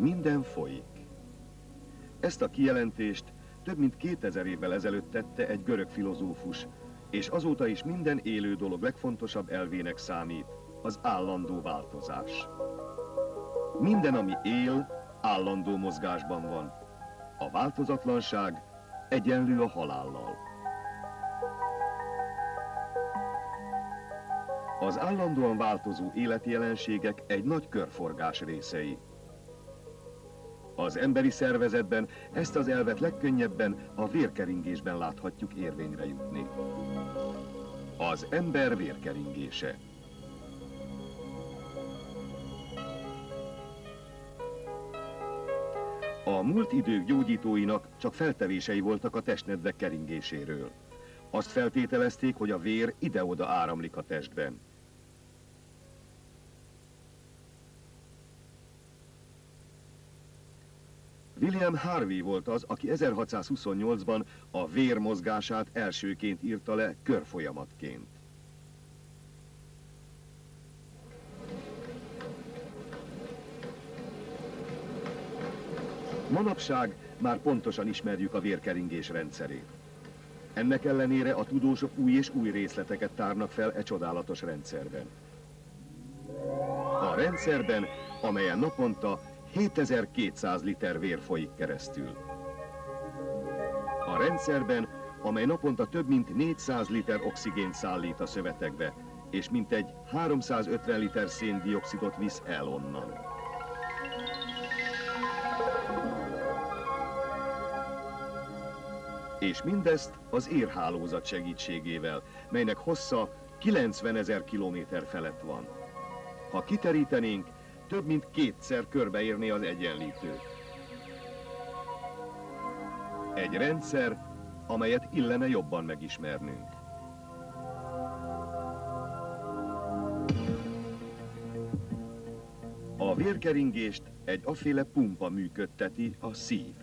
Minden folyik. Ezt a kijelentést több mint 2000 évvel ezelőtt tette egy görög filozófus, és azóta is minden élő dolog legfontosabb elvének számít, az állandó változás. Minden, ami él, állandó mozgásban van. A változatlanság egyenlő a halállal. Az állandóan változó életjelenségek egy nagy körforgás részei. Az emberi szervezetben ezt az elvet legkönnyebben a vérkeringésben láthatjuk érvényre jutni. Az ember vérkeringése. A múlt idők gyógyítóinak csak feltevései voltak a testnedvek keringéséről. Azt feltételezték, hogy a vér ide-oda áramlik a testben. William Harvey volt az, aki 1628-ban a vér mozgását elsőként írta le körfolyamatként. Manapság már pontosan ismerjük a vérkeringés rendszerét. Ennek ellenére a tudósok új és új részleteket tárnak fel e csodálatos rendszerben. A rendszerben, amelyen naponta 7200 liter vér folyik keresztül. A rendszerben, amely naponta több mint 400 liter oxigént szállít a szövetekbe, és mintegy 350 liter széndioxidot visz el onnan. És mindezt az érhálózat segítségével, melynek hossza 90 000 kilométer felett van. Ha kiterítenénk, több mint 2-szer körbeérné az egyenlítőt. Egy rendszer, amelyet illene jobban megismernünk. A vérkeringést egy aféle pumpa működteti, a szív.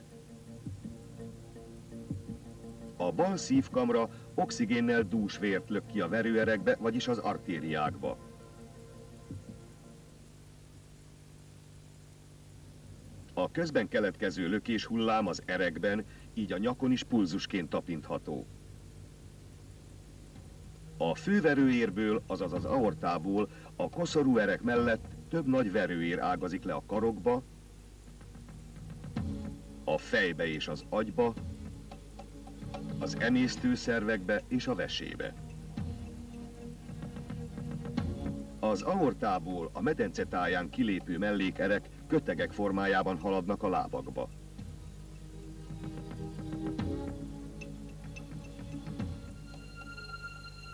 A bal szívkamra oxigénnel dús vért lök ki a verőerekbe, vagyis az artériákba. A közben keletkező lökéshullám az erekben, így a nyakon is pulzusként tapintható. A főverőérből, azaz az aortából a koszorú erek mellett több nagy verőér ágazik le a karokba, a fejbe és az agyba, az emésztőszervekbe és a vesébe. Az aortából a medence táján kilépő mellékerek kötegek formájában haladnak a lábakba.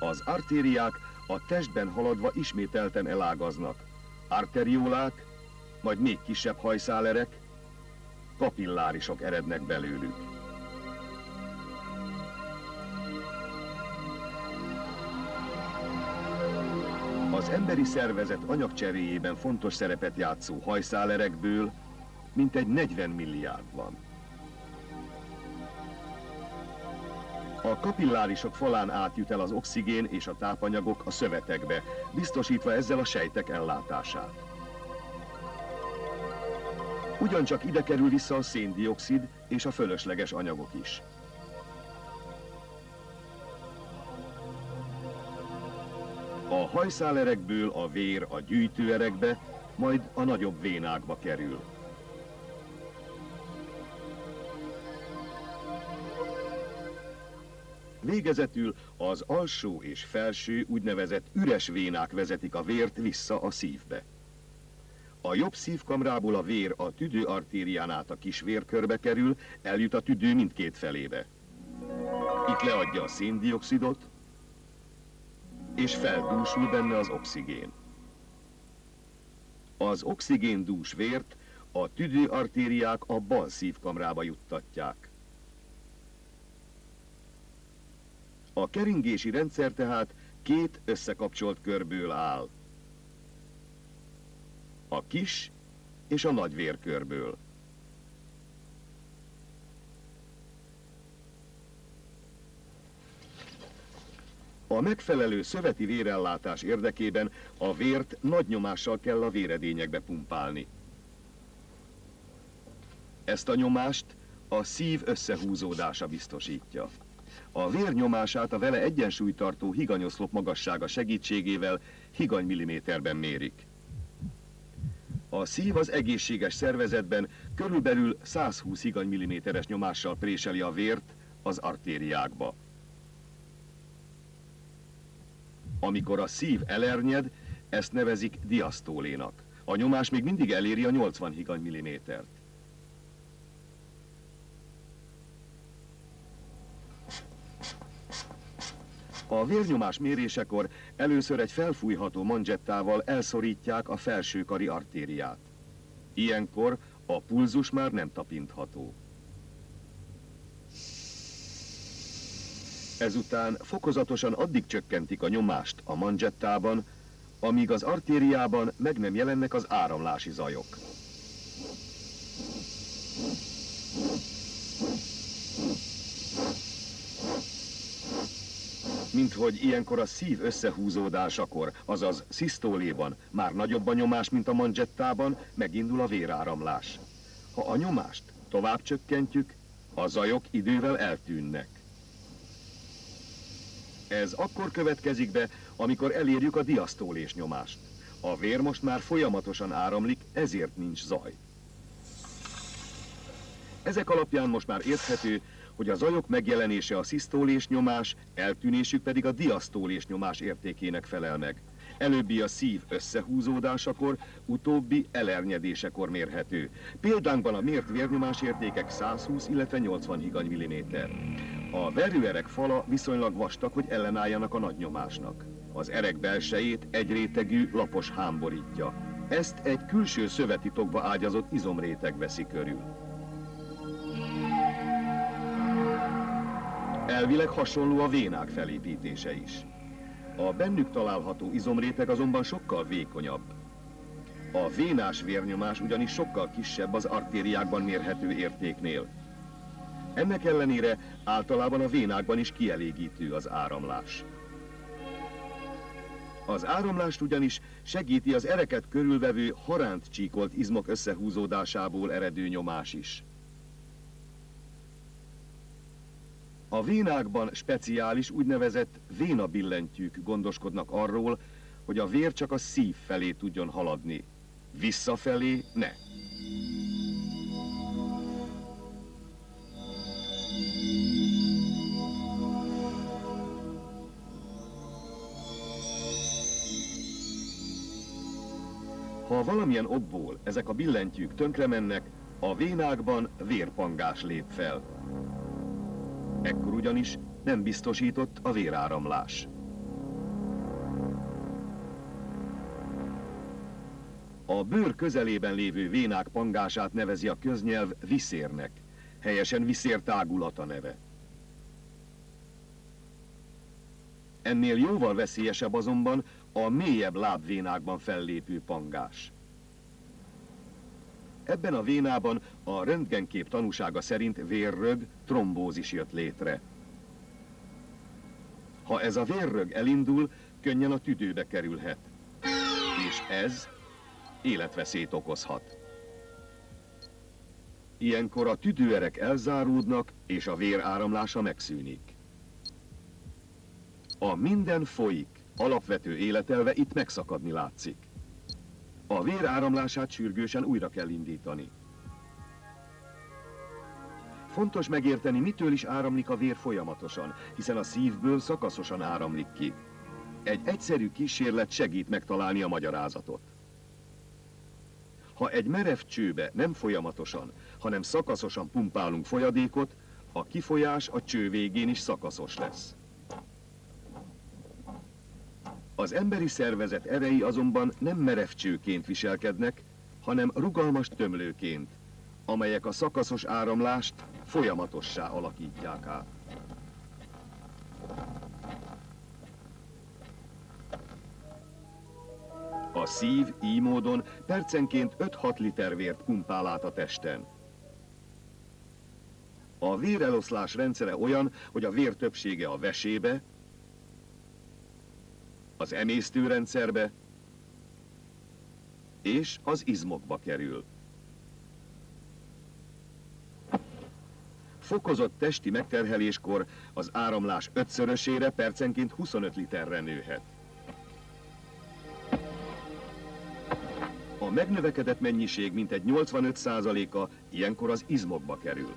Az artériák a testben haladva ismételten elágaznak. Arteriólák, majd még kisebb hajszálerek, kapillárisok erednek belőlük. Az emberi szervezet anyagcseréjében fontos szerepet játszó hajszálerekből mintegy 40 milliárd van. A kapillárisok falán átjut el az oxigén és a tápanyagok a szövetekbe, biztosítva ezzel a sejtek ellátását. Ugyancsak ide kerül vissza a széndioxid és a fölösleges anyagok is. A hajszálerekből a vér a gyűjtőerekbe, majd a nagyobb vénákba kerül. Végezetül az alsó és felső úgynevezett üres vénák vezetik a vért vissza a szívbe. A jobb szívkamrából a vér a tüdőartérián át a kis vérkörbe kerül, eljut a tüdő mindkét felébe. Itt leadja a széndioxidot, és feldúsul benne az oxigén. Az oxigéndús vért a tüdőartériák a bal szívkamrába juttatják. A keringési rendszer tehát két összekapcsolt körből áll. A kis és a nagy vérkörből. A megfelelő szöveti vérellátás érdekében a vért nagy nyomással kell a véredényekbe pumpálni. Ezt a nyomást a szív összehúzódása biztosítja. A vér nyomását a vele egyensúlytartó higanyoszlop magassága segítségével higanymilliméterben mérik. A szív az egészséges szervezetben körülbelül 120 higanymilliméteres nyomással préseli a vért az artériákba. Amikor a szív elernyed, ezt nevezik diasztólénak. A nyomás még mindig eléri a 80 higanymillimétert. A vérnyomás mérésekor először egy felfújható manzsettával elszorítják a felsőkari artériát. Ilyenkor a pulzus már nem tapintható. Ezután fokozatosan addig csökkentik a nyomást a manzsettában, amíg az artériában meg nem jelennek az áramlási zajok. Minthogy ilyenkor a szív összehúzódásakor, azaz szisztóléban már nagyobb a nyomás, mint a manzsettában, megindul a véráramlás. Ha a nyomást tovább csökkentjük, a zajok idővel eltűnnek. Ez akkor következik be, amikor elérjük a diasztólés nyomást. A vér most már folyamatosan áramlik, ezért nincs zaj. Ezek alapján most már érthető, hogy a zajok megjelenése a szisztólés nyomás, eltűnésük pedig a diasztólés nyomás értékének felel meg. Előbbi a szív összehúzódásakor, utóbbi elernyedésekor mérhető. Példánkban a mért vérnyomás értékek 120, illetve 80 higanymilliméter. A verőerek fala viszonylag vastag, hogy ellenálljanak a nagy nyomásnak. Az erek belsejét egy rétegű, lapos hám borítja. Ezt egy külső szövetitokba ágyazott izomréteg veszi körül. Elvileg hasonló a vénák felépítése is. A bennük található izomréteg azonban sokkal vékonyabb. A vénás vérnyomás ugyanis sokkal kisebb az artériákban mérhető értéknél. Ennek ellenére általában a vénákban is kielégítő az áramlás. Az áramlást ugyanis segíti az ereket körülvevő haránt csíkolt izmok összehúzódásából eredő nyomás is. A vénákban speciális úgynevezett vénabillentyűk gondoskodnak arról, hogy a vér csak a szív felé tudjon haladni. Visszafelé ne. Ha valamilyen okból ezek a billentyűk tönkre mennek, a vénákban vérpangás lép fel. Ekkor ugyanis nem biztosított a véráramlás. A bőr közelében lévő vénák pangását nevezi a köznyelv viszérnek, helyesen viszértágulata neve. Ennél jóval veszélyesebb azonban a mélyebb lábvénákban fellépő pangás. Ebben a vénában a röntgenkép tanúsága szerint vérrög, trombózis jött létre. Ha ez a vérrög elindul, könnyen a tüdőbe kerülhet, és ez életveszélyt okozhat. Ilyenkor a tüdőerek elzáródnak, és a vér áramlása megszűnik. A minden folyik alapvető életelve itt megszakadni látszik. A vér áramlását sürgősen újra kell indítani. Fontos megérteni, mitől is áramlik a vér folyamatosan, hiszen a szívből szakaszosan áramlik ki. Egy egyszerű kísérlet segít megtalálni a magyarázatot. Ha egy merev csőbe nem folyamatosan, hanem szakaszosan pumpálunk folyadékot, a kifolyás a cső végén is szakaszos lesz. Az emberi szervezet erei azonban nem merev csőként viselkednek, hanem rugalmas tömlőként, amelyek a szakaszos áramlást folyamatossá alakítják át. A szív így módon percenként 5-6 liter vért pumpál át a testen. A véreloszlás rendszere olyan, hogy a vér többsége a vesébe, az emésztőrendszerbe és az izmokba kerül. Fokozott testi megterheléskor az áramlás 5-szörösére percenként 25 literre nőhet. A megnövekedett mennyiség mintegy 85%-a ilyenkor az izmokba kerül.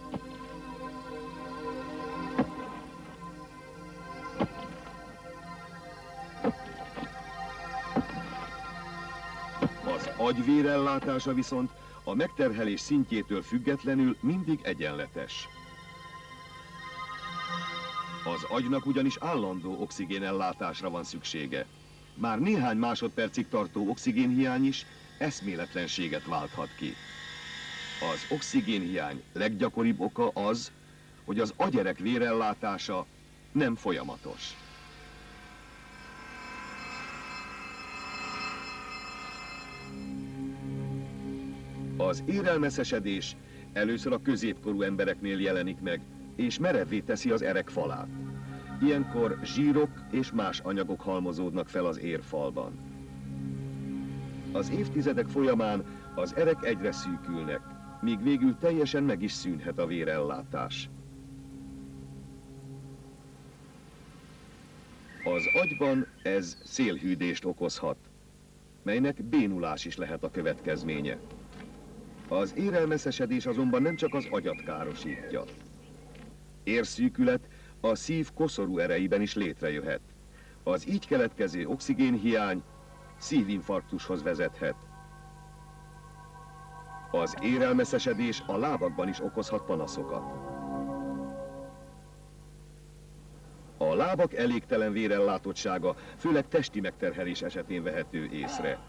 Az agy vérellátása viszont a megterhelés szintjétől függetlenül mindig egyenletes. Az agynak ugyanis állandó oxigénellátásra van szüksége. Már néhány másodpercig tartó oxigénhiány is eszméletlenséget válthat ki. Az oxigénhiány leggyakoribb oka az, hogy az agyerek vérellátása nem folyamatos. Az érelmeszesedés először a középkorú embereknél jelenik meg, és merevvé teszi az erek falát. Ilyenkor zsírok és más anyagok halmozódnak fel az érfalban. Az évtizedek folyamán az erek egyre szűkülnek, míg végül teljesen meg is szűnhet a vérellátás. Az agyban ez szélhűdést okozhat, melynek bénulás is lehet a következménye. Az érelmeszesedés azonban nem csak az agyat károsítja. Érszűkület a szív koszorú ereiben is létrejöhet. Az így keletkező oxigénhiány szívinfarktushoz vezethet. Az érelmeszesedés a lábakban is okozhat panaszokat. A lábak elégtelen vérellátottsága főleg testi megterhelés esetén vehető észre.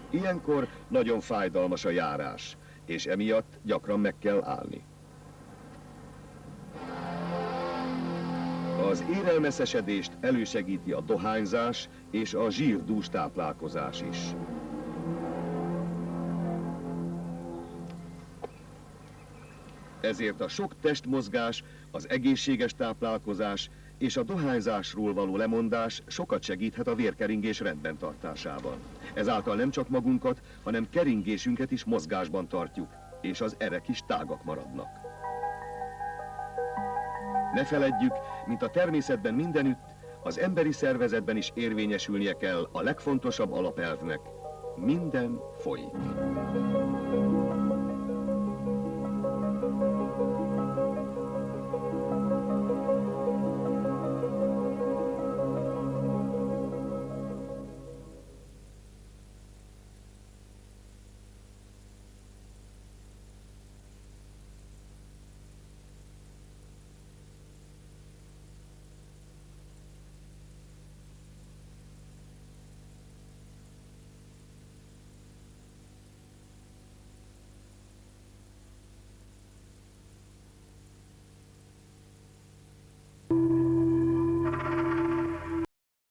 Ilyenkor nagyon fájdalmas a járás, és emiatt gyakran meg kell állni. Az érelmeszesedést elősegíti a dohányzás és a zsírdús táplálkozás is. Ezért a sok testmozgás, az egészséges táplálkozás és a dohányzásról való lemondás sokat segíthet a vérkeringés rendben tartásában. Ezáltal nem csak magunkat, hanem keringésünket is mozgásban tartjuk, és az erek is tágak maradnak. Ne feledjük, mint a természetben mindenütt, az emberi szervezetben is érvényesülnie kell a legfontosabb alapelvnek: minden folyik.